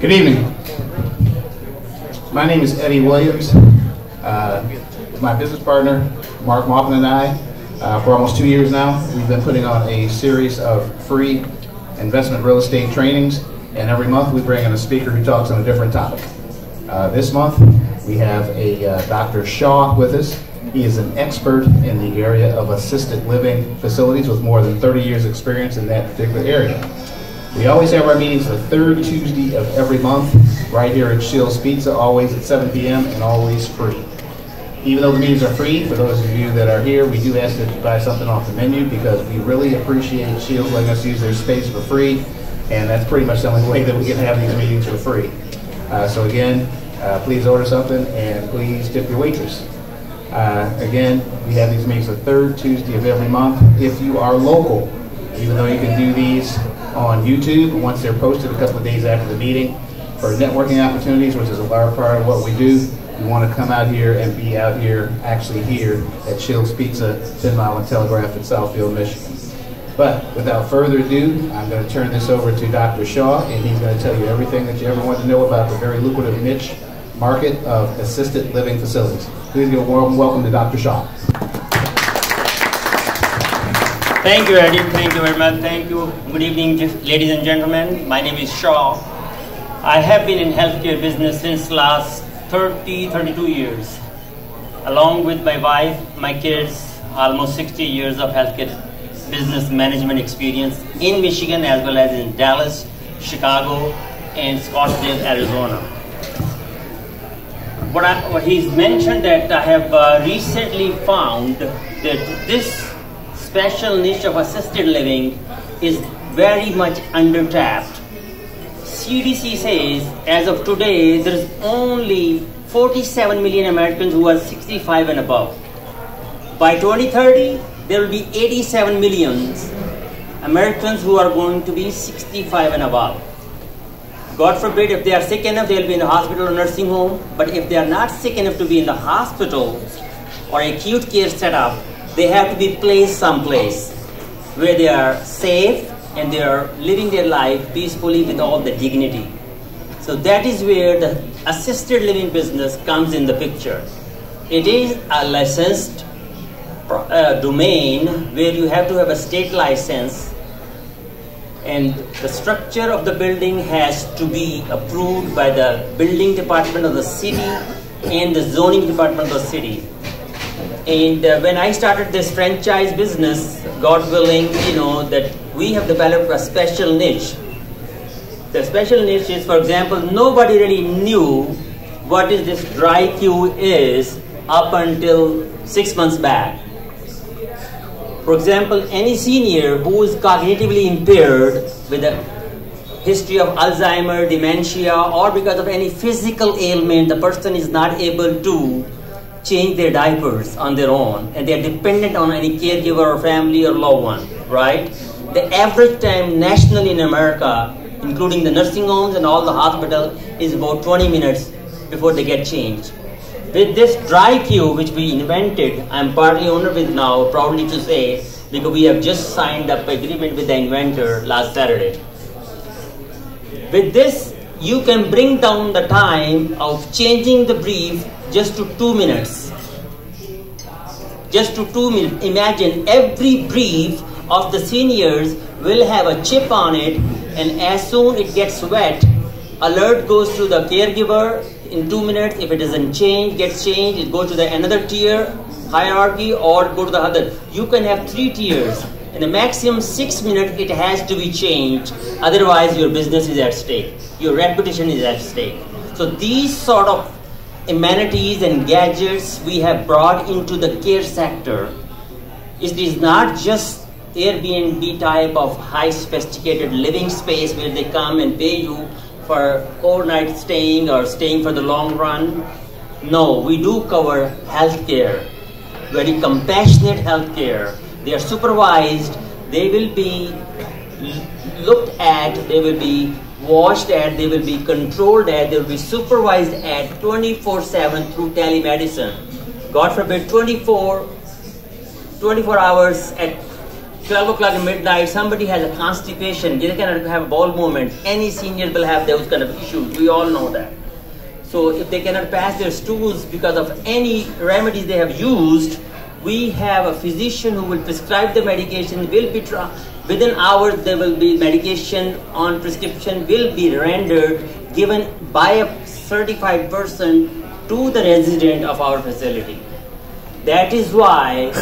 Good evening. My name is Eddie Williams. My business partner, Mark Mofin, and I, for almost 2 years now, we've been putting on a series of free investment real estate trainings, and every month we bring in a speaker who talks on a different topic. This month we have a Dr.Shah with us. He is an expert in the area of assisted living facilities with more than 30 years experience in that particular area. We always have our meetings the third Tuesday of every month right here at Shill's Pizza, always at 7 p.m. and always free. Even though the meetings are free, for those of you that are here, we do ask that you buy something off the menu because we really appreciate Shill's letting us use their space for free, and that's pretty much the only way that we can have these meetings for free. So again, please order something and please tip your waitress. Again, we have these meetings the third Tuesday of every month. If you are local, even though you can do these on YouTube once they're posted a couple of days after the meeting, for networking opportunities, which is a large part of what we do, you want to come out here and be out here, actually here at Shill's Pizza, 10 Mile and Telegraph in Southfield, Michigan. But without further ado, I'm going to turn this over to Dr. Shah, and he's going to tell you everything that you ever want to know about the very lucrative niche market of assisted living facilities. Please give a warm welcome to Dr. Shah.32 Eddie. Thank you very much. Thank you. Good evening, ladies and gentlemen. My name is Shah. I have been in healthcare business since last 32 years. Along with my wife, my kids, almost 60 years of healthcare business management experience in Michigan as well as in Dallas, Chicago, and Scottsdale, Arizona. What he's mentioned that I have recently found that this special niche of assisted living is very much undertapped. CDC says as of today there is only 47 million Americans who are 65 and above. By 2030 there will be 87 million Americans who are going to be 65 and above. God forbid if they are sick enough they will be in the hospital or nursing home, but if they are not sick enough to be in the hospital or acute care setup, they have to be placed someplace where they are safe and they are living their life peacefully with all the dignity. So that is where the assisted living business comes in the picture. It is a licensed domain where you have to have a state license, and the structure of the building has to be approved by the building department of the city and the zoning department of the city. And when I started this franchise business, God willing, that we have developed a special niche. The special niche is, for example, nobody really knew what is this dry queue is up until 6 months back. For example, any senior who is cognitively impaired with a history of Alzheimer's, dementia, or because of any physical ailment, the person is not able to change their diapers on their own, and they are dependent on any caregiver or family or loved one, right? The average time nationally in America, including the nursing homes and all the hospitals, is about 20 minutes before they get changed. With this dry queue, which we invented, I'm partly owner with now, proudly to say, because we have just signed up an agreement with the inventor last Saturday. With this, you can bring down the time of changing the brief just to 2 minutes. Just to 2 minutes. Imagine every brief of the seniors will have a chip on it, and as soon it gets wet, alert goes to the caregiver in 2 minutes. If it doesn't change, gets changed, it goes to the another tier hierarchy or go to the other. You can have 3 tiers. In a maximum 6 minutes, it has to be changed. Otherwise, your business is at stake. Your reputation is at stake. So these sort of amenities and gadgets we have brought into the care sector. It is not just Airbnb type of high sophisticated living space where they come and pay you for overnight staying or staying for the long run. No, we do cover healthcare, very compassionate healthcare. They are supervised, they will be looked at, they will be watched at, they will be controlled at, they will be supervised at 24/7 through telemedicine. God forbid 24 hours at 12 o'clock at midnight, somebody has a constipation, they cannot have bowel movement. Any senior will have those kind of issues. We all know that. So if they cannot pass their stools because of any remedies they have used, we have a physician who will prescribe the medication, will be within hours there will be medication on prescription will be rendered, given by a certified person to the resident of our facility. That is why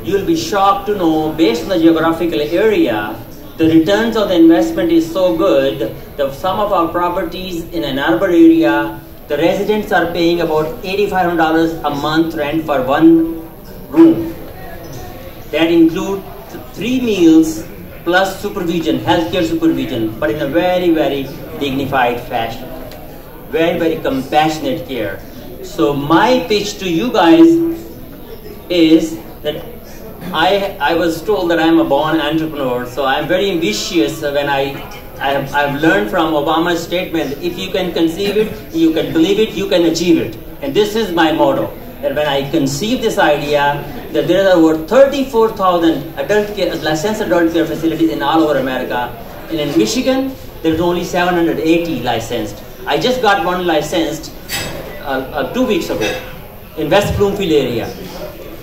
you will be shocked to know, based on the geographical area, the returns of the investment is so good that some of our properties in an urban area, the residents are paying about $8,500 a month rent for one room. That includes 3 meals plus supervision, healthcare supervision, but in a very, very dignified fashion. Very, very compassionate care. So my pitch to you guys is that I was told that I'm a born entrepreneur, so I'm very ambitious when I've learned from Obama's statement, if you can conceive it, you can believe it, you can achieve it. And this is my motto, that when I conceived this idea, that there are over 34,000 licensed adult care facilities in all over America. And in Michigan, there's only 780 licensed. I just got one licensed 2 weeks ago in West Bloomfield area.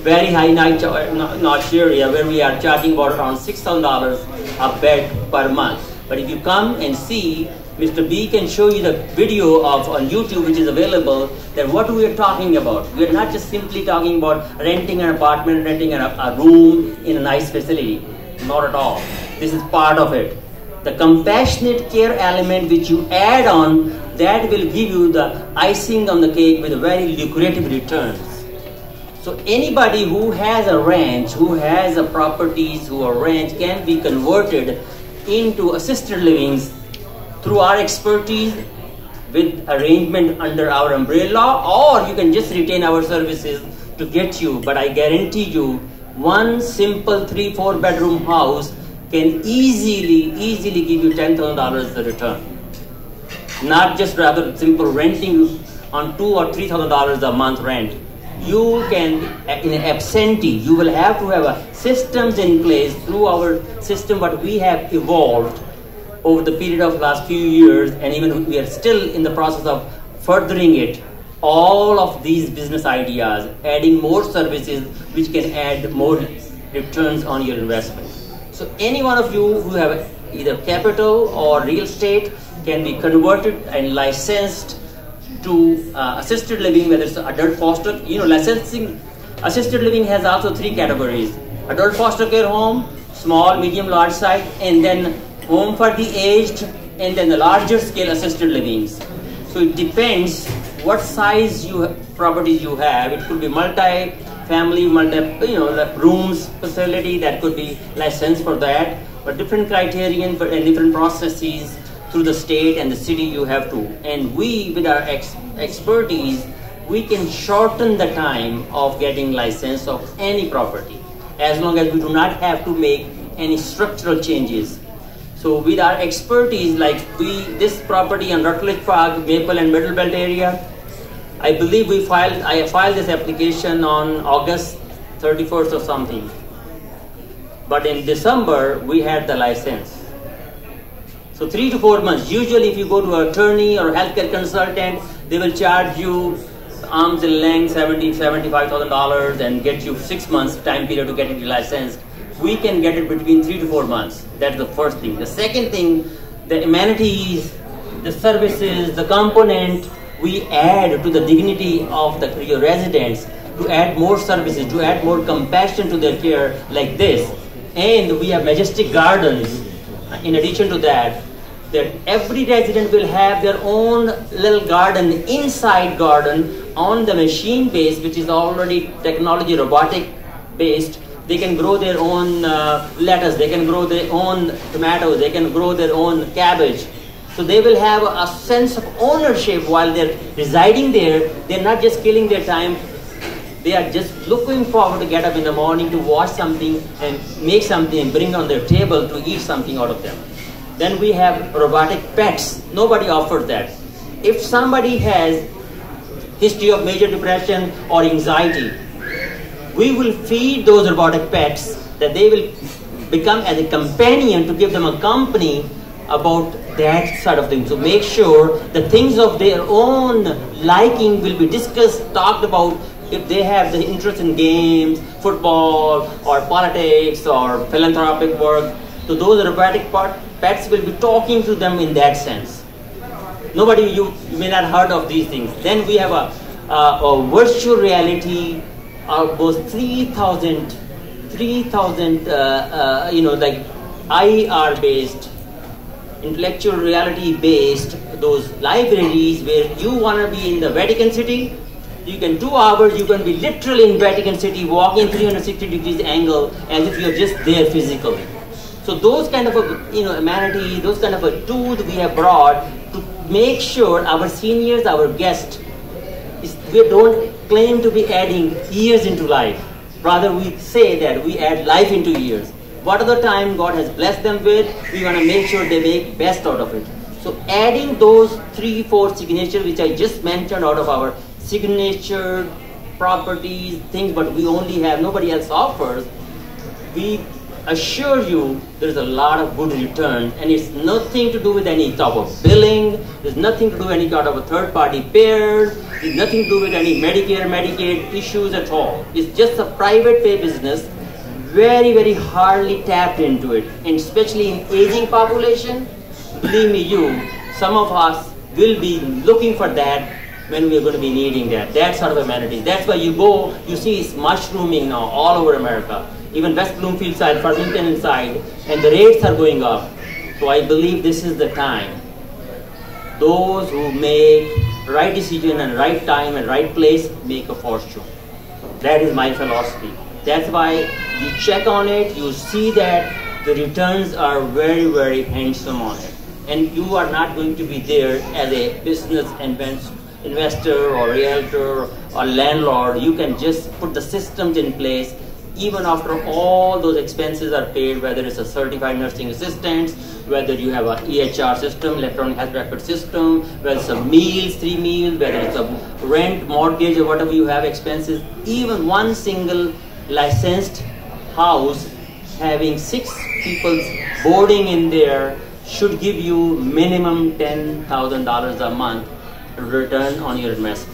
Very high notch area where we are charging about around $6,000 a bed per month. But if you come and see, Mr. B can show you the video on YouTube which is available, that what we are talking about. We are not just simply talking about renting an apartment, renting a room in a nice facility. Not at all. This is part of it. The compassionate care element which you add on, that will give you the icing on the cake with very lucrative returns. So anybody who has a ranch, who has a properties, who a ranch can be converted into assisted livings through our expertise with arrangement under our umbrella, or you can just retain our services to get you. But I guarantee you, one simple 3-4 bedroom house can easily give you $10,000 a return. Not just rather simple renting on $2,000 or $3,000 a month rent. You can, in absentee, you will have to have systems in place through our system, but we have evolved over the period of last few years, and even we are still in the process of furthering it. All of these business ideas, adding more services which can add more returns on your investment. So any one of you who have either capital or real estate can be converted and licensed to assisted living, whether it's adult foster. Licensing assisted living has also 3 categories: adult foster care home, small, medium, large size, and then home for the aged, and then the larger scale assisted livings. So it depends what size properties you have. It could be multi-family, rooms facility that could be licensed for that, but different criterion and different processes through the state and the city you have to. And we, with our expertise, we can shorten the time of getting license of any property, as long as we do not have to make any structural changes. So with our expertise, like this property on Rutledge Park, Maple and Middle Belt area, I believe I filed this application on August 31st or something. But in December, we had the license. So 3 to 4 months. Usually if you go to an attorney or healthcare consultant, they will charge you arms and length $75,000 and get you 6 months time period to get it licensed. We can get it between 3 to 4 months. That's the first thing. The second thing, the amenities, the services, the component, we add to the dignity of your residents, to add more services, to add more compassion to their care like this. And we have Majestic gardens. In addition to that every resident will have their own little garden, inside garden on the machine base, which is already technology robotic based. They can grow their own lettuce, they can grow their own tomatoes, they can grow their own cabbage. So they will have a sense of ownership while they're residing there. They're not just killing their time. They are just looking forward to get up in the morning to wash something and make something and bring on their table to eat something out of them. Then we have robotic pets. Nobody offers that. If somebody has history of major depression or anxiety, we will feed those robotic pets that they will become as a companion to give them a company about that sort of thing. So make sure the things of their own liking will be discussed, talked about. If they have the interest in games, football, or politics, or philanthropic work, so those robotic pets will be talking to them in that sense. Nobody, you may not heard of these things. Then we have a virtual reality, almost 3,000, like IR based, intellectual reality based, those libraries where you want to be in the Vatican City. You can 2 hours, you can be literally in Vatican City, walking 360 degrees angle as if you're just there physically. So those kind of amenities, those kind of tools we have brought to make sure our seniors, our guests, we don't claim to be adding years into life. Rather, we say that we add life into years. What other time God has blessed them with, we want to make sure they make best out of it. So adding those 3-4 signatures which I just mentioned out of our signature properties, things, but we only have, nobody else offers, we assure you there's a lot of good return, and it's nothing to do with any type of billing, there's nothing to do with any kind of a third-party payers, there's nothing to do with any Medicare, Medicaid issues at all. It's just a private pay business, very, very hardly tapped into it, and especially in aging population, believe me, some of us will be looking for that when we're going to be needing that sort of amenities. That's why you go, you see it's mushrooming now all over America, even West Bloomfield side, Farmington side, and the rates are going up. So I believe this is the time. Those who make right decision and right time and right place make a fortune. That is my philosophy. That's why you check on it, you see that the returns are very, very handsome on it. And you are not going to be there as a business investor or realtor or landlord. You can just put the systems in place even after all those expenses are paid, whether it's a certified nursing assistant, whether you have an EHR system, electronic health record system, whether it's a meals, 3 meals, whether it's a rent, mortgage, or whatever you have expenses. Even one single licensed house having 6 people boarding in there should give you minimum $10,000 a month return on your investment.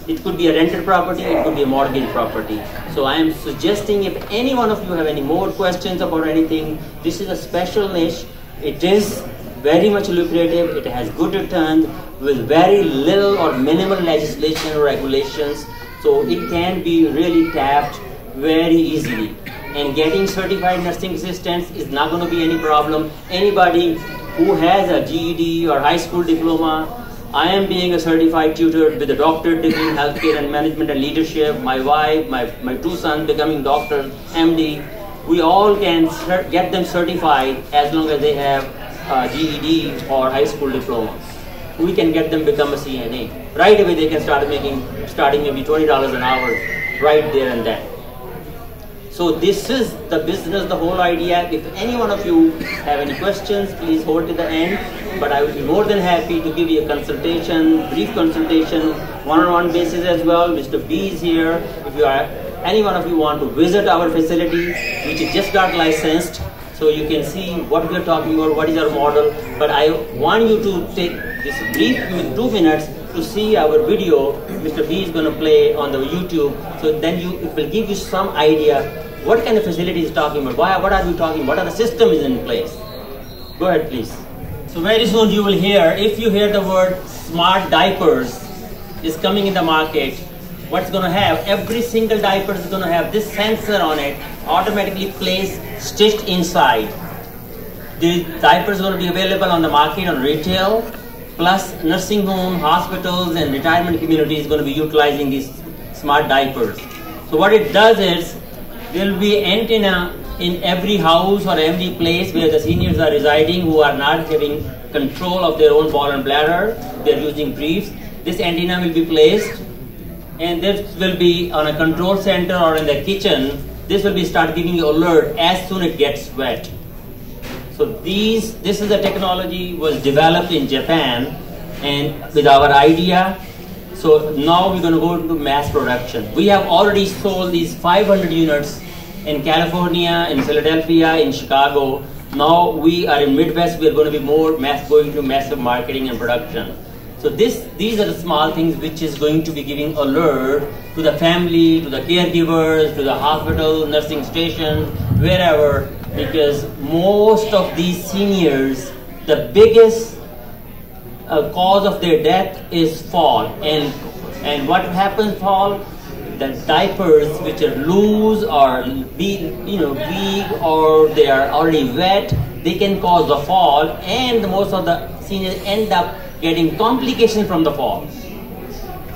It could be a rented property, it could be a mortgage property. So I am suggesting if any one of you have any more questions about anything, this is a special niche. It is very much lucrative, it has good returns with very little or minimal legislation or regulations. So it can be really tapped very easily. And getting certified nursing assistants is not going to be any problem. Anybody who has a GED or high school diploma, I am being a certified tutor with a doctorate degree in healthcare and management and leadership. My wife, my 2 sons becoming doctors, MD. We all can get them certified as long as they have GED or high school diploma. We can get them become a CNA. Right away they can start starting maybe $20 an hour right there and then. So this is the business, the whole idea. If any one of you have any questions, please hold to the end. But I will be more than happy to give you a consultation, brief consultation, one-on-one basis as well. Mr. B is here. If you are, any one of you want to visit our facility, which just got licensed, so you can see what we are talking about, what is our model. But I want you to take this brief 2 minutes to see our video. Mr. B is going to play on the YouTube. So then it will give you some idea what kind of facility is talking about. What are we talking? What are the systems in place? Go ahead, please. So very soon you will hear, if you hear the word smart diapers is coming in the market, what's going to have? Every single diaper is going to have this sensor on it, automatically placed, stitched inside. The diapers are going to be available on the market on retail, plus nursing home, hospitals, and retirement communities going to be utilizing these smart diapers. So what it does is, there will be antenna in every house or every place where the seniors are residing who are not having control of their own ball and bladder. They are using briefs. This antenna will be placed, and this will be on a control center or in the kitchen. This will be start giving you alert as soon as it gets wet. So this is the technology was developed in Japan, and with our idea. So now we're going to go into mass production. We have already sold these 500 units in California, in Philadelphia, in Chicago. Now we are in Midwest, we are going to be more going to massive marketing and production. So these are the small things which is going to be giving alert to the family, to the caregivers, to the hospital, nursing stations, wherever, because most of these seniors, the biggest cause of their death is fall. And what happens fall? The diapers which are loose or weak or they are already wet, they can cause the fall, and most of the seniors end up getting complications from the fall.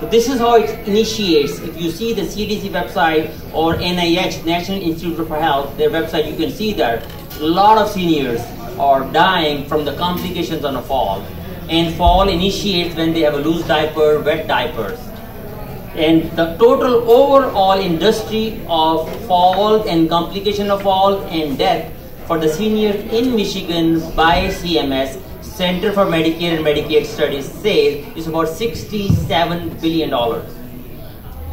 So this is how it initiates. If you see the CDC website or NIH, National Institute for Health, their website, you can see that a lot of seniors are dying from the complications on a fall. And fall initiates when they have a loose diaper, wet diapers. And the total overall industry of fall and complication of fall and death for the seniors in Michigan by CMS, Center for Medicare and Medicaid Studies, says is about $67 billion.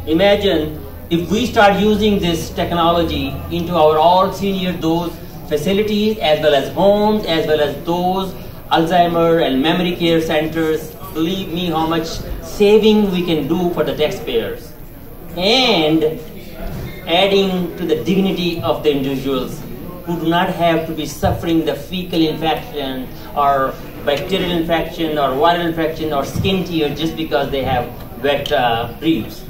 Imagine if we start using this technology into our all senior those facilities as well as homes as well as those Alzheimer and memory care centers, believe me how much saving we can do for the taxpayers, and adding to the dignity of the individuals who do not have to be suffering the fecal infection or bacterial infection or viral infection or skin tear just because they have wet briefs.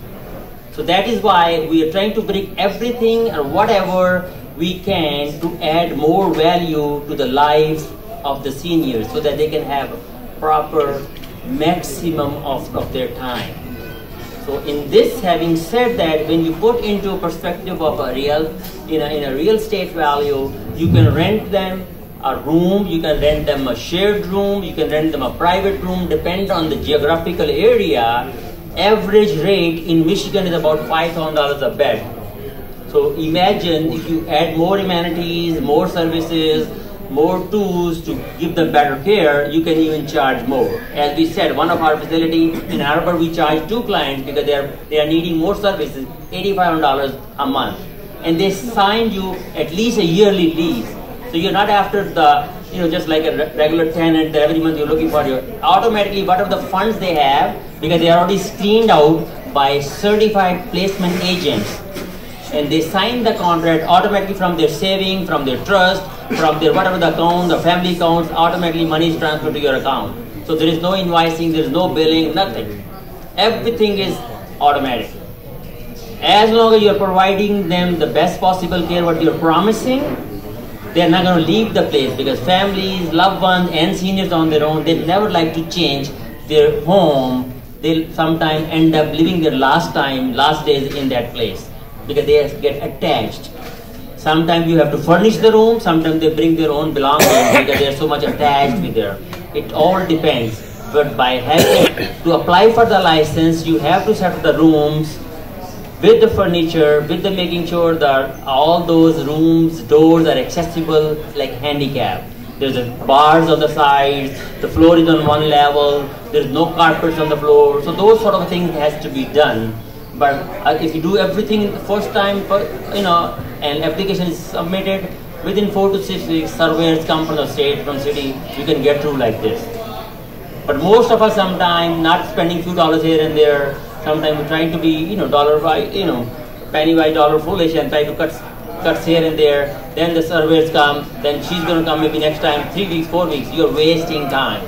So that is why we are trying to bring everything or whatever we can to add more value to the lives of the seniors so that they can have proper maximum of their time. So in this, having said that, when you put into perspective of a real, in a real estate value, you can rent them a room, you can rent them a shared room, you can rent them a private room, depend on the geographical area. Average rate in Michigan is about $5,000 a bed. So imagine if you add more amenities, more services, more tools to give them better care, you can even charge more. As we said, one of our facility in Ann Arbor, we charge 2 clients because they are needing more services, $8,500 a month. And they signed you at least a yearly lease. So you're not after the, just like a regular tenant that every month you're looking for your, automatically whatever the funds they have, because they are already screened out by certified placement agents. And they sign the contract automatically from their saving, from their trust, from their whatever the account, the family accounts, automatically money is transferred to your account. So there is no invoicing, there is no billing, nothing. Everything is automatic. As long as you are providing them the best possible care, what you are promising, they are not going to leave the place, because families, loved ones, and seniors on their own, they never like to change their home. They'll sometimes end up living their last days in that place, because they get attached. Sometimes you have to furnish the room, sometimes they bring their own belongings because they are so much attached with there. It all depends. But by having to apply for the license, you have to set up the rooms with the furniture, with the making sure that all those rooms, doors are accessible like handicap. There's bars on the sides, the floor is on one level, there's no carpets on the floor. So those sort of things has to be done. But if you do everything the first time, and application is submitted, within 4 to 6 weeks, surveyors come from the state, from city, you can get through like this. But most of us sometimes not spending few dollars here and there, sometimes we're trying to be, dollar by, penny by dollar foolish and try to cuts here and there. Then the surveyors come, then she's going to come maybe next time, 3 weeks, 4 weeks, you're wasting time.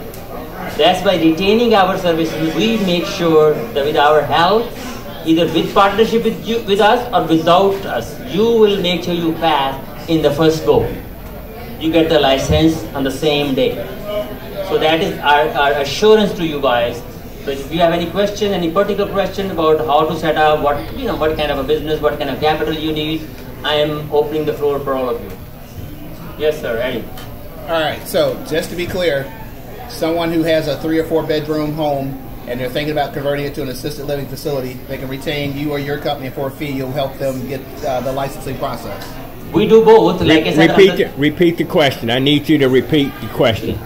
That's why retaining our services, we make sure that with our help, either with partnership with us or without us, you will make sure you pass in the first go. You get the license on the same day. So that is our assurance to you guys. But if you have any question, any particular question about how to set up, what kind of a business, what kind of capital you need, I am opening the floor for all of you. Yes, sir, Eddie. All right, so just to be clear, someone who has a 3 or 4 bedroom home and they're thinking about converting it to an assisted living facility, they can retain you or your company for a fee. You'll help them get the licensing process. We do both. Like I said, repeat the question. I need you to repeat the question.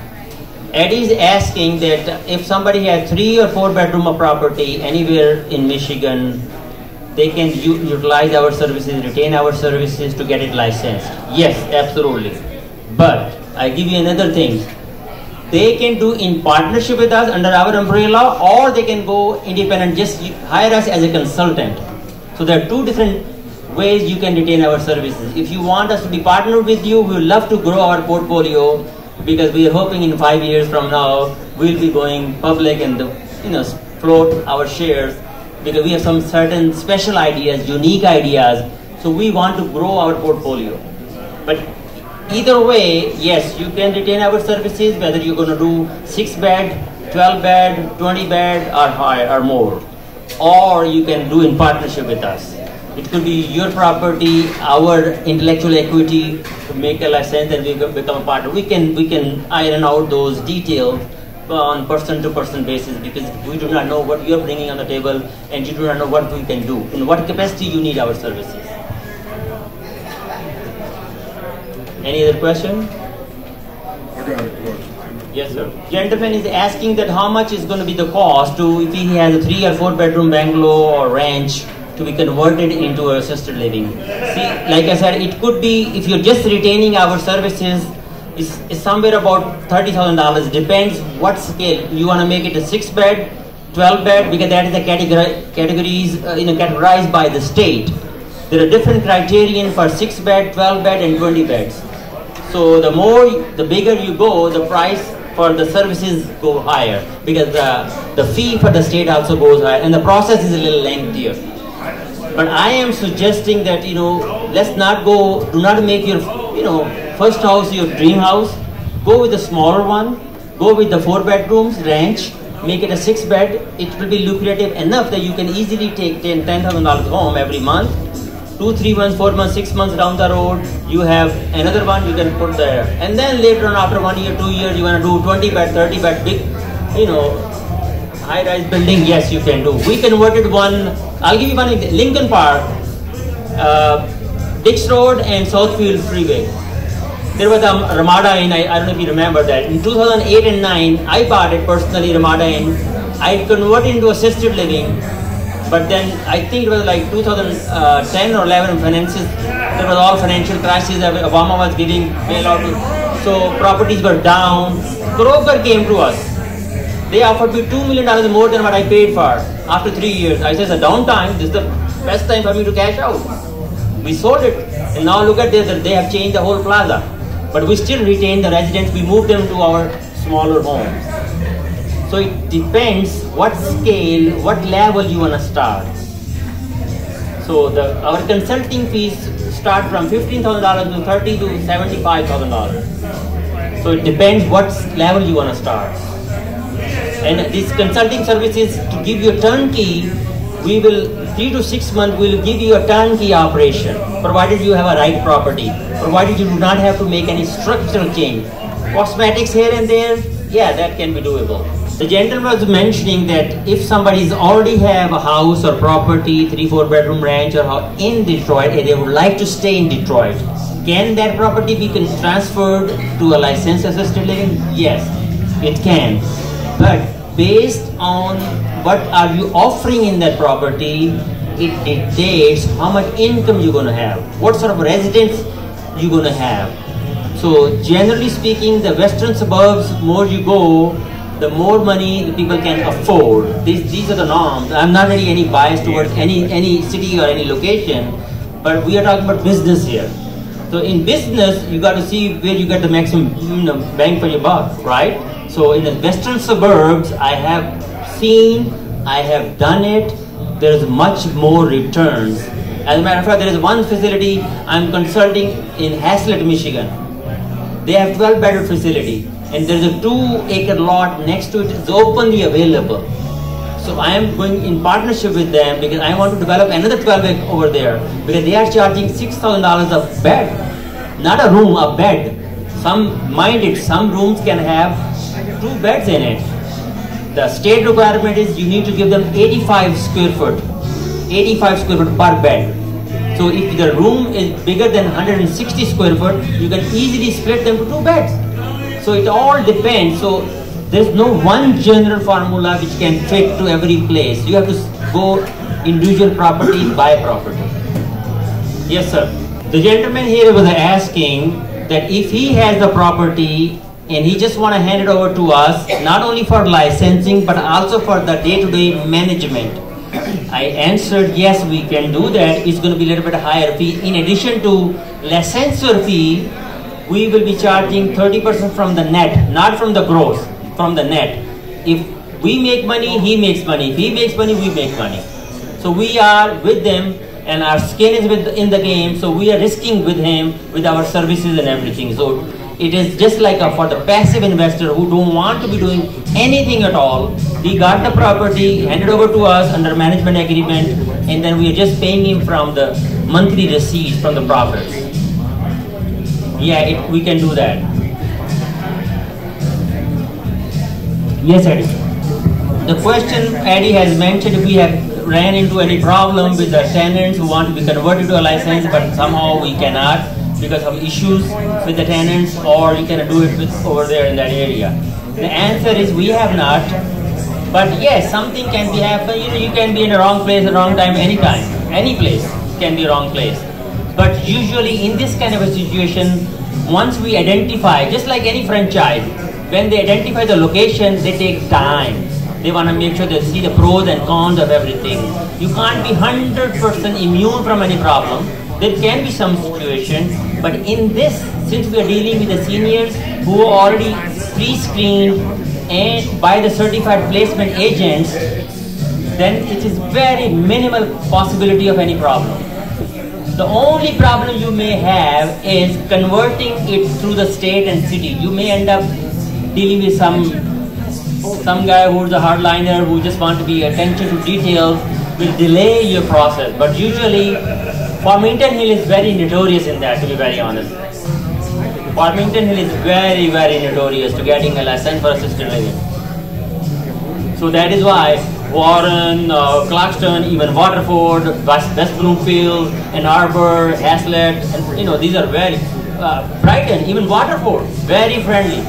Eddie is asking that if somebody has 3 or 4 bedroom of property anywhere in Michigan, they can utilize our services, retain our services to get it licensed. Yes, absolutely. But I give you another thing. They can do in partnership with us under our umbrella, or they can go independent, just hire us as a consultant. So there are two different ways you can retain our services. If you want us to be partnered with you, we would love to grow our portfolio, because we are hoping in 5 years from now we'll be going public and float our shares, because we have some certain special ideas, unique ideas. So we want to grow our portfolio. But either way, yes, you can retain our services, whether you're going to do 6-bed, 12-bed, 20-bed, or higher or more, or you can do in partnership with us. It could be your property, our intellectual equity to make a license, and we become a partner. We can iron out those details on person-to-person basis, because we do not know what you're bringing on the table, and you do not know what we can do, in what capacity you need our services. Any other question? I got a question. Yes, sir. Gentleman is asking that how much is going to be the cost to, if he has a 3 or 4 bedroom bungalow or ranch, to be converted into assisted living. See, like I said, it could be, if you're just retaining our services, is somewhere about $30,000. Depends what scale. You want to make it a 6-bed, 12-bed, because that is the categories categorized by the state. There are different criterion for 6-bed, 12-bed, and 20 beds. So the bigger you go, the price for the services go higher, because the fee for the state also goes higher, and the process is a little lengthier. But I am suggesting that, let's not go, do not make your, first house your dream house. Go with the smaller one, go with the 4 bedrooms ranch, make it a 6-bed. It will be lucrative enough that you can easily take $10,000 home every month. 2, 3 months, 4 months, 6 months down the road, you have another one you can put there. And then later on, after 1 year, 2 years, you want to do 20-bed, 30-bed, big, high-rise building. Yes, you can do. We converted one. I'll give you one example. Lincoln Park, Dix Road and Southfield Freeway. There was a Ramada Inn. I don't know if you remember that. In 2008 and 9, I bought it personally, Ramada Inn. I converted into assisted living. But then I think it was like 2010 or 11 finances. There was all financial crisis. Obama was giving bailout. So properties were down. Kroger came to us. They offered me $2 million more than what I paid for after 3 years. I said, it's a downtime. This is the best time for me to cash out. We sold it. And now look at this. They have changed the whole plaza. But we still retain the residents. We moved them to our smaller homes. So it depends what scale, what level you want to start. So our consulting fees start from $15,000 to $30,000 to $75,000. So it depends what level you want to start. And these consulting services, to give you a turnkey, we will 3 to 6 months we will give you a turnkey operation, provided you have a right property, provided you do not have to make any structural change. Cosmetics here and there, yeah, that can be doable. The gentleman was mentioning that if somebody's already have a house or property, 3, 4 bedroom ranch or house in Detroit, and they would like to stay in Detroit, can that property be transferred to a licensed assisted living? Yes, it can. But based on what are you offering in that property, it dictates how much income you're going to have, what sort of residence you're going to have. So generally speaking, the western suburbs, more you go, the more money the people can afford. These are the norms. I'm not really any bias towards any city or any location, but we are talking about business here. So in business, you got to see where you get the maximum bang for your buck, right? So in the western suburbs, I have seen, I have done it, there's much more returns. As a matter of fact, there is one facility I'm consulting in Haslett, Michigan. They have 12-bedded facility, and there's a 2-acre lot next to it. It's openly available. So I am going in partnership with them because I want to develop another 12-acre over there, because they are charging $6,000 a bed, not a room, a bed. Some rooms can have 2 beds in it. The state requirement is you need to give them 85 square foot per bed. So if the room is bigger than 160 square foot, you can easily split them to 2 beds. So it all depends. So There's no one general formula which can fit to every place. You have to go individual property by property. Yes, sir. The gentleman here was asking that if he has the property and he just want to hand it over to us, not only for licensing but also for the day-to-day management. I answered yes, we can do that. It's going to be a little bit higher fee. In addition to licensor fee, we will be charging 30% from the net, not from the gross, from the net. If we make money, he makes money. If he makes money, we make money. So we are with them and our skin is in the game, so we are risking with him with our services and everything. So it is just like for the passive investor who don't want to be doing anything at all. He got the property, handed over to us under management agreement, and then we are just paying him from the monthly receipts from the profits. Yeah, we can do that. Yes, Eddie. The question Eddie has mentioned, if we have ran into any problem with the tenants who want to be converted to a license, but somehow we cannot because of issues with the tenants, or you can do it over there in that area. The answer is we have not. But yes, something can be happen. You can be in the wrong place at the wrong time anytime. Any place can be wrong place. But usually in this kind of a situation, once we identify, just like any franchise, when they identify the location, they take time. They want to make sure they see the pros and cons of everything. You can't be 100% immune from any problem. There can be some situations, but in this, since we are dealing with the seniors who are already pre-screened and by the certified placement agents, then it is very minimal possibility of any problem. The only problem you may have is converting it through the state and city. You may end up dealing with some guy who's a hardliner who just want to be attention to details, will delay your process. But usually, Farmington Hill is very notorious in that, to be very honest. Farmington Hill is very, very notorious to getting a license for assisted living. So that is why Warren, Clarkston, even Waterford, West Bloomfield, Ann Arbor, Hazlet, and these are very, Brighton, even Waterford, very friendly.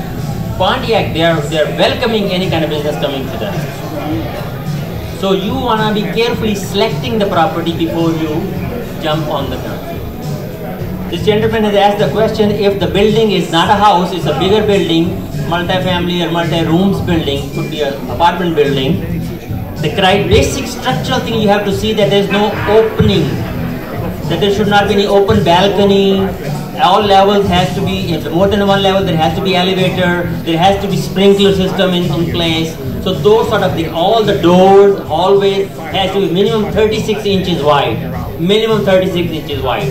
Pontiac, they are welcoming any kind of business coming to them. So you want to be carefully selecting the property before you jump on the gun. This gentleman has asked the question, if the building is not a house, it's a bigger building, multi-family or multi-rooms building, could be an apartment building. The basic structural thing you have to see that there is no opening, that there should not be any open balcony. All levels has to be, if more than one level, there has to be elevator, there has to be sprinkler system in place. So those sort of things, all the doors, hallways has to be minimum 36 inches wide. Minimum 36 inches wide.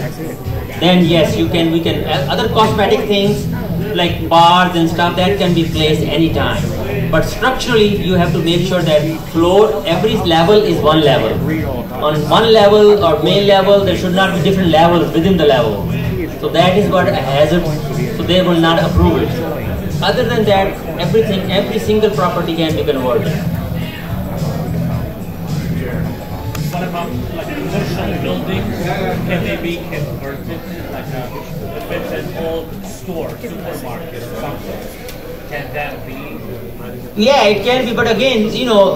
Then yes, we can, other cosmetic things like bars and stuff, that can be placed anytime. But structurally, you have to make sure that floor, every level is one level. On one level or main level, there should not be different levels within the level. So that is what a hazard, so they will not approve it. Other than that, every single property can be converted. What about like commercial buildings? Can they be converted? Like if it's an old store, supermarket or something, can that be? Yeah, it can be, but again,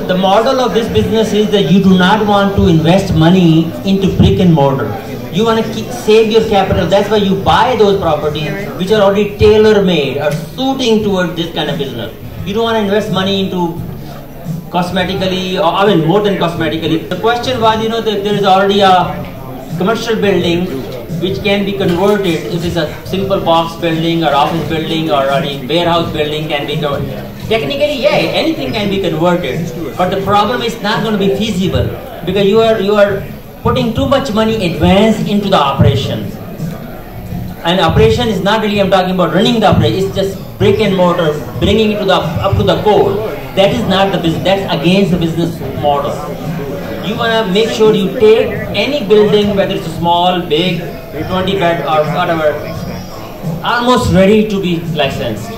the model of this business is that you do not want to invest money into brick and mortar. You want to save your capital. That's why you buy those properties which are already tailor-made or suiting towards this kind of business. You don't want to invest money into cosmetically, or more than cosmetically. The question was, that there is already a commercial building which can be converted. If it's a simple box building or office building or a warehouse building can be converted. Technically, yeah, anything can be converted. But the problem is not going to be feasible because you are putting too much money advance into the operation. And operation is not really, I'm talking about running the operation, it's just brick and mortar, bringing it up to the core. That is not the business, that's against the business model. You want to make sure you take any building, whether it's small, big, 20 bed or whatever, almost ready to be licensed.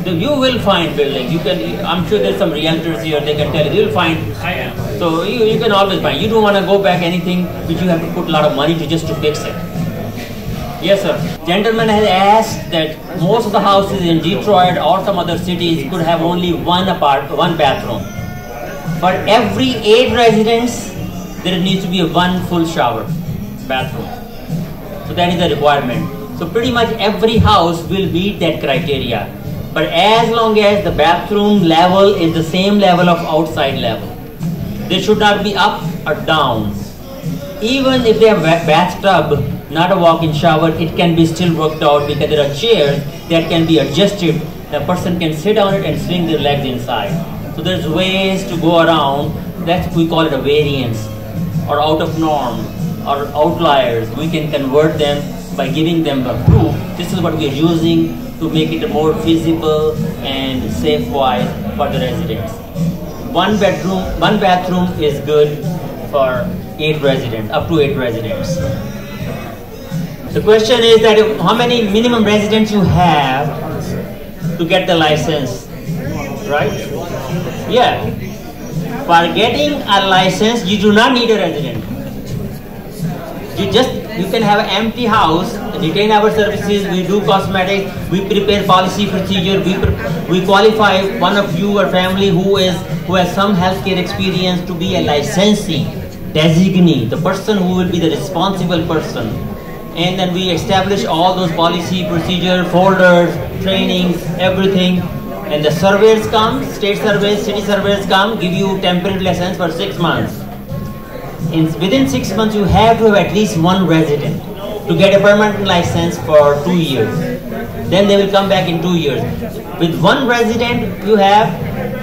You will find buildings. I'm sure there's some realtors here, they can tell you, you'll find. I am. So you can always find. You don't want to go back anything which you have to put a lot of money to just to fix it. Yes, sir. Gentleman has asked that most of the houses in Detroit or some other cities could have only one bathroom. For every 8 residents, there needs to be one full shower bathroom. So that is the requirement. So pretty much every house will meet that criteria. But as long as the bathroom level is the same level of outside level, they should not be up or down. Even if they have a bathtub, not a walk-in shower, it can be still worked out because there are chairs that can be adjusted. The person can sit on it and swing their legs inside. So there's ways to go around. That's we call it a variance or out of norm or outliers. We can convert them by giving them a proof. This is what we are using to make it more feasible and safe-wise for the residents. One bathroom is good for 8 residents, up to 8 residents. The question is that how many minimum residents you have to get the license, right? Yeah. For getting a license, you do not need a resident. You can have an empty house, retain our services, we do cosmetics, we prepare policy procedure, we qualify one of you or family who has some healthcare experience to be a licensee, designee, the person who will be the responsible person. And then we establish all those policy procedure, folders, trainings, everything. And the surveyors come, state surveys, city surveyors come, give you temporary license for 6 months. Within 6 months, you have to have at least 1 resident to get a permanent license for 2 years. Then they will come back in 2 years. With 1 resident, you have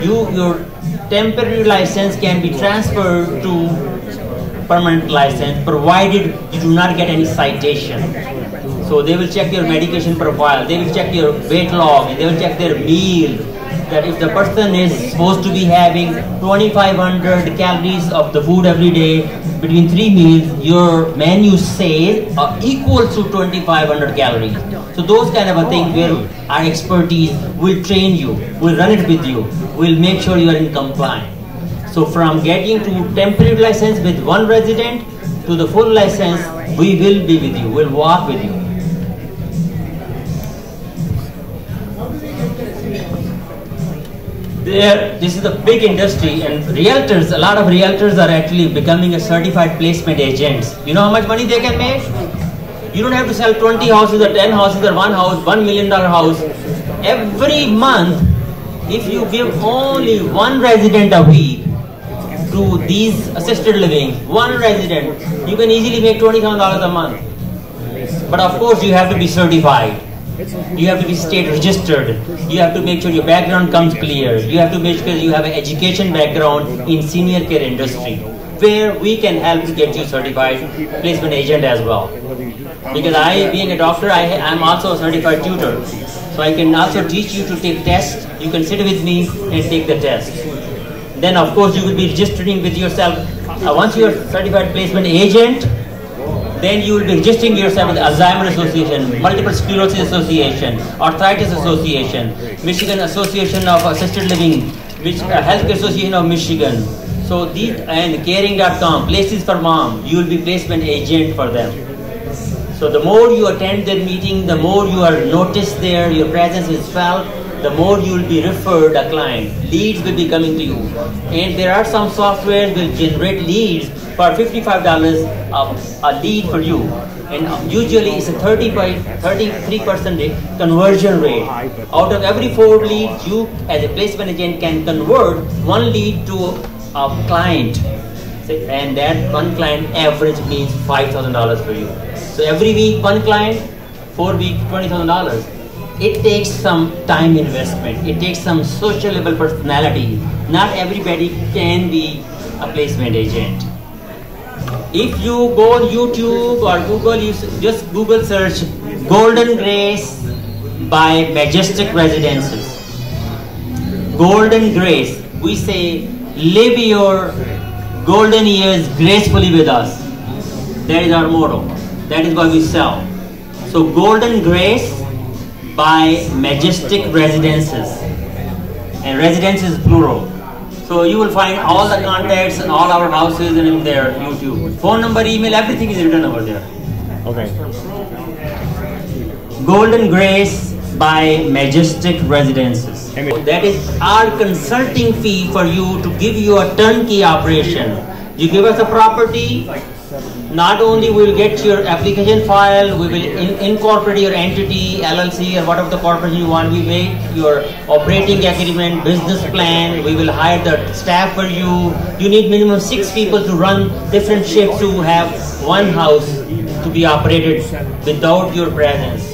your temporary license can be transferred to permanent license, provided you do not get any citation. So they will check your medication profile, they will check your weight log, they will check their meal. That if the person is supposed to be having 2,500 calories of the food every day between 3 meals, your menu says equal to 2,500 calories. So those kind of a thing where our expertise will train you, will run it with you, will make sure you are in compliance. So from getting to temporary license with 1 resident to the full license, we will be with you, we'll walk with you. This is a big industry, and realtors, a lot of realtors are actually becoming a certified placement agents. You know how much money they can make? You don't have to sell 20 houses or 10 houses or one house, $1 million house. Every month, if you give only 1 resident a week to these assisted living, 1 resident, you can easily make $20,000 a month. But of course, you have to be certified. You have to be state registered. You have to make sure your background comes clear. You have to make sure you have an education background in senior care industry, where we can help to get you certified placement agent as well. Because being a doctor, I'm also a certified tutor. So I can also teach you to take tests. You can sit with me and take the test. Then of course you will be registering with yourself. Once you are certified placement agent, then you will be registering yourself with Alzheimer's Association, Multiple Sclerosis Association, Arthritis Association, Michigan Association of Assisted Living, Healthcare Association of Michigan. So these, and caring.com, Places for Mom, you will be placement agent for them. So the more you attend their meeting, the more you are noticed there, your presence is felt, the more you will be referred a client. Leads will be coming to you. And there are some software will generate leads for $55 a lead for you. And usually it's a 33% conversion rate. Out of every 4 leads, you as a placement agent can convert 1 lead to a client. And that 1 client average means $5,000 for you. So every week 1 client, 4 weeks, $20,000. It takes some time investment. It takes some social level personality. Not everybody can be a placement agent. If you go on YouTube or Google, you just Google search Golden Grace by Majestic Residences. Golden Grace. We say, live your golden years gracefully with us. That is our motto. That is what we sell. So Golden Grace by Majestic Residences. And residences plural. So you will find all the contacts and all our houses and in their YouTube. Phone number, email, everything is written over there. Okay. Golden Grace by Majestic Residences. That is our consulting fee for you to give you a turnkey operation. You give us a property, not only we will get your application file, we will incorporate your entity, LLC or whatever the corporation you want, we make your operating agreement, business plan, we will hire the staff for you. You need minimum 6 people to run different shifts to have one house to be operated without your presence.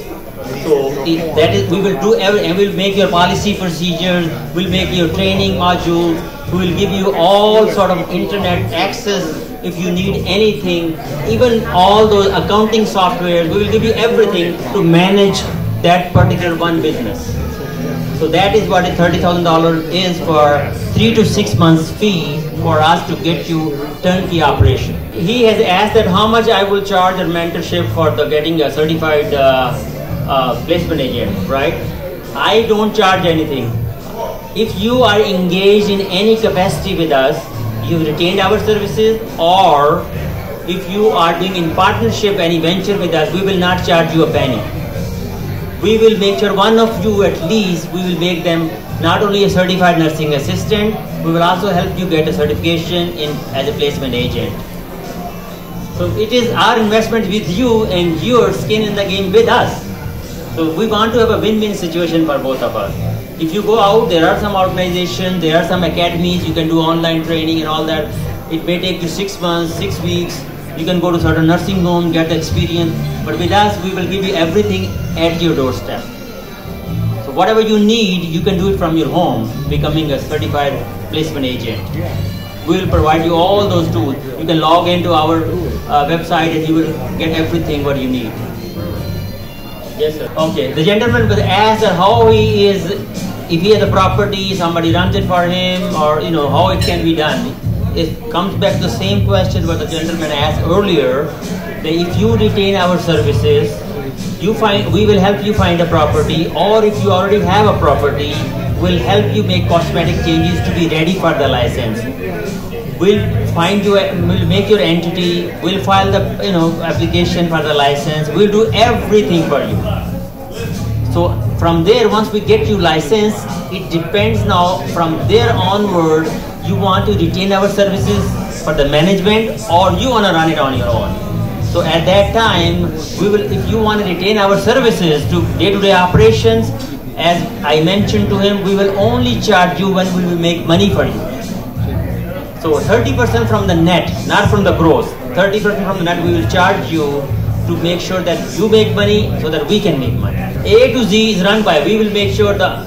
So that is, we will do and we'll make your policy procedures, we'll make your training modules, we will give you all sort of internet access if you need anything, even all those accounting software, we will give you everything to manage that particular one business. So that is what a $30,000 is for 3 to 6 months fee for us to get you turnkey operation. He has asked that how much I will charge a mentorship for the getting a certified placement agent, right? I don't charge anything. If you are engaged in any capacity with us, you've retained our services, or if you are doing in partnership any venture with us, we will not charge you a penny. We will make sure one of you at least, we will make them not only a certified nursing assistant, we will also help you get a certification as a placement agent. So it is our investment with you and your skin in the game with us. So we want to have a win-win situation for both of us. If you go out, there are some organizations, there are some academies, you can do online training and all that. It may take you 6 months, 6 weeks. You can go to certain nursing homes, get the experience. But with us, we will give you everything at your doorstep. So whatever you need, you can do it from your home, becoming a certified placement agent. We will provide you all those tools. You can log into our website and you will get everything what you need. Yes, sir. Okay. The gentleman was asked how he is, if he has a property, somebody runs it for him, or how it can be done. It comes back to the same question what the gentleman asked earlier. That if you retain our services, we will help you find a property, or if you already have a property, we'll help you make cosmetic changes to be ready for the license. We'll make your entity, we'll file the application for the license, we'll do everything for you. So from there, once we get you licensed, it depends now from there onward, you want to retain our services for the management or you want to run it on your own. So at that time, if you want to retain our services to day-to-day operations, as I mentioned to him, we will only charge you when we will make money for you. So 30% from the net, not from the gross. 30% from the net we will charge you to make sure that you make money so that we can make money. A to Z is run by, we will make sure the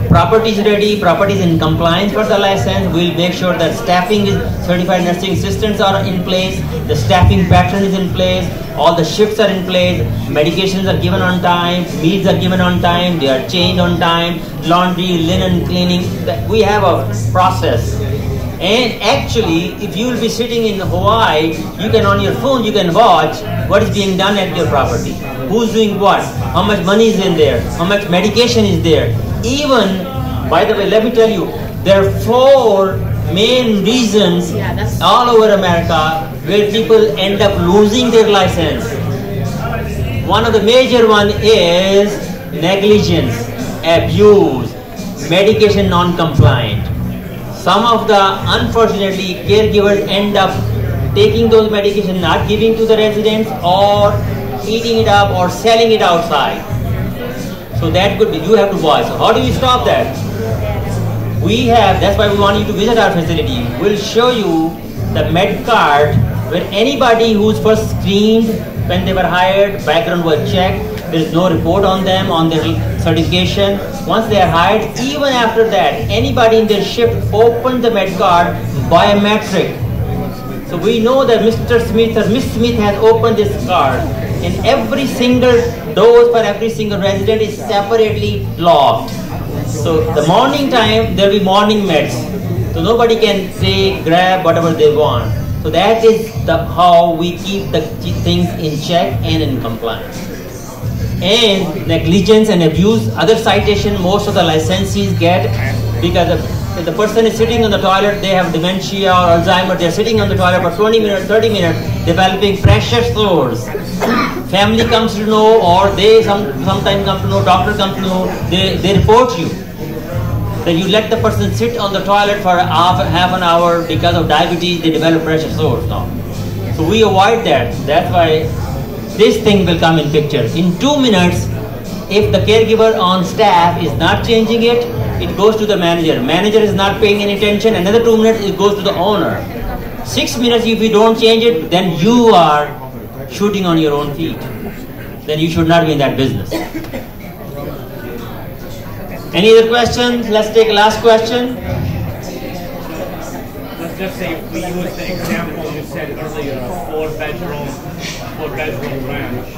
property is ready, property is in compliance for the license, we will make sure that staffing is, certified nursing assistants are in place, the staffing pattern is in place, all the shifts are in place, medications are given on time, meals are given on time, they are changed on time, laundry, linen, cleaning, we have a process. And actually, if you will be sitting in Hawaii, you can on your phone, you can watch what is being done at your property. Who's doing what? How much money is in there? How much medication is there? Even, by the way, let me tell you, there are 4 main reasons all over America where people end up losing their license. One of the major one is negligence, abuse, medication non-compliant. Some of the, unfortunately, caregivers end up taking those medications, not giving to the residents, or eating it up or selling it outside. So that could be, you have to watch. So how do we stop that? We have, that's why we want you to visit our facility. We'll show you the med card where anybody who's first screened when they were hired, background was checked, there is no report on them, on their certification. Once they are hired, even after that, anybody in their shift opened the med card biometric. So we know that Mr. Smith or Miss Smith has opened this card, and every single dose for every single resident is separately logged. So the morning time, there will be morning meds. So nobody can say, grab whatever they want. So that is how we keep the things in check and in compliance. And negligence and abuse, other citation most of the licensees get because of If the person is sitting on the toilet, they have dementia or Alzheimer's, they're sitting on the toilet for 20 minutes, 30 minutes, developing pressure sores. Family comes to know, or they sometimes come to know, doctor comes to know, they report you. Then you let the person sit on the toilet for half an hour because of diabetes, they develop pressure sores now. So we avoid that. That's why this thing will come in picture. In 2 minutes, if the caregiver on staff is not changing it, it goes to the manager. Manager is not paying any attention. Another 2 minutes, it goes to the owner. 6 minutes, if you don't change it, then you are shooting on your own feet. Then you should not be in that business. Any other questions? Let's take a last question. Let's just say if we use the example you said earlier, a four-bedroom ranch.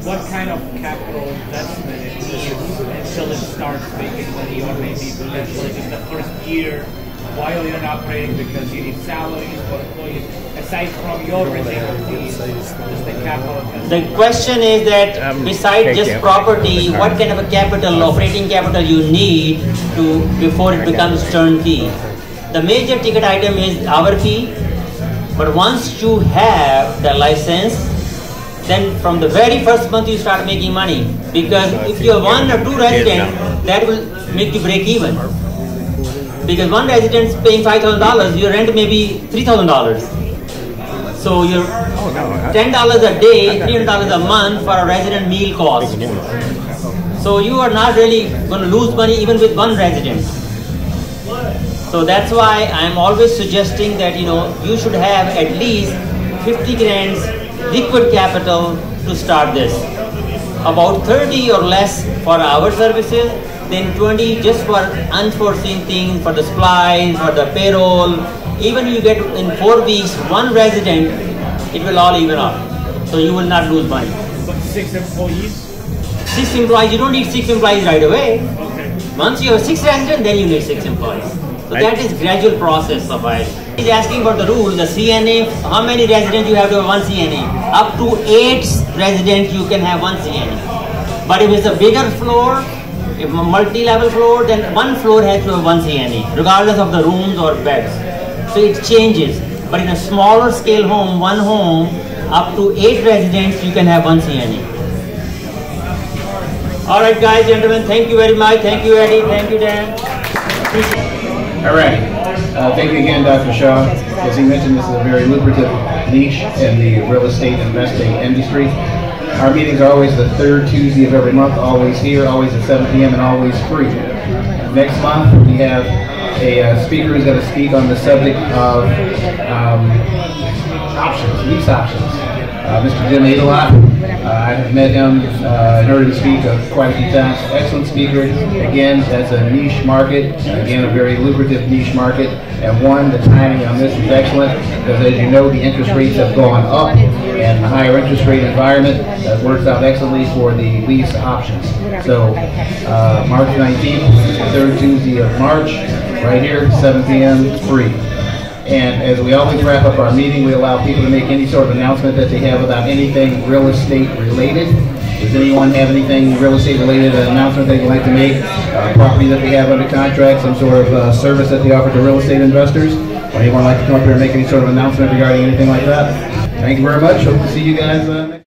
What kind of capital investment it needs until it starts making money, or maybe potentially just the first year while you're not operating because you need salaries for employees, aside from your retainer fees, just the capital investment? The question is that besides just property, what kind of a capital, operating capital you need before it becomes turnkey? The major ticket item is our fee, but once you have the license, then from the very first month you start making money, because if you have 1 or 2 residents, that will make you break even. Because one resident is paying $5,000, your rent may be $3,000. So your $10 a day, $300 a month for a resident meal cost. So you are not really going to lose money even with 1 resident. So that's why I'm always suggesting that you should have at least 50 grand liquid capital to start this. About 30 or less for our services, then 20 just for unforeseen things, for the supplies, for the payroll. Even if you get in 4 weeks 1 resident, it will all even up. So you will not lose money. But 6 employees? 6 employees, you don't need 6 employees right away. Okay. Once you have 6 residents, then you need 6 employees. So that is gradual process of it. He's asking for the rule, the CNA, how many residents you have to have 1 CNA? Up to 8 residents you can have 1 CNA. But if it's a bigger floor, if a multi-level floor, then 1 floor has to have 1 CNA, regardless of the rooms or beds. So it changes. But in a smaller scale home, 1 home, up to 8 residents, you can have 1 CNA. All right, guys, gentlemen, thank you very much. Thank you, Eddie. Thank you, Dan. All right. Thank you again, Dr. Shah. As he mentioned, this is a very lucrative niche in the real estate investing industry. Our meetings are always the 3rd Tuesday of every month, always here, always at 7 p.m. and always free. Next month, we have a speaker who's going to speak on the subject of options, lease options. Mr. Jim Adelot. I've met him and heard him speak quite a few times. Excellent speaker. Again, that's a niche market. Again, a very lucrative niche market. And the timing on this is excellent because, as you know, the interest rates have gone up, and the higher interest rate environment works out excellently for the lease options. So, March 19th, 3rd Tuesday of March, right here, 7 p.m. free. And as we always wrap up our meeting, we allow people to make any sort of announcement that they have about anything real estate related. Does anyone have anything real estate related, an announcement they'd like to make? Property that they have under contract, some sort of service that they offer to real estate investors? Or anyone like to come up here and make any sort of announcement regarding anything like that? Thank you very much. Hope to see you guys next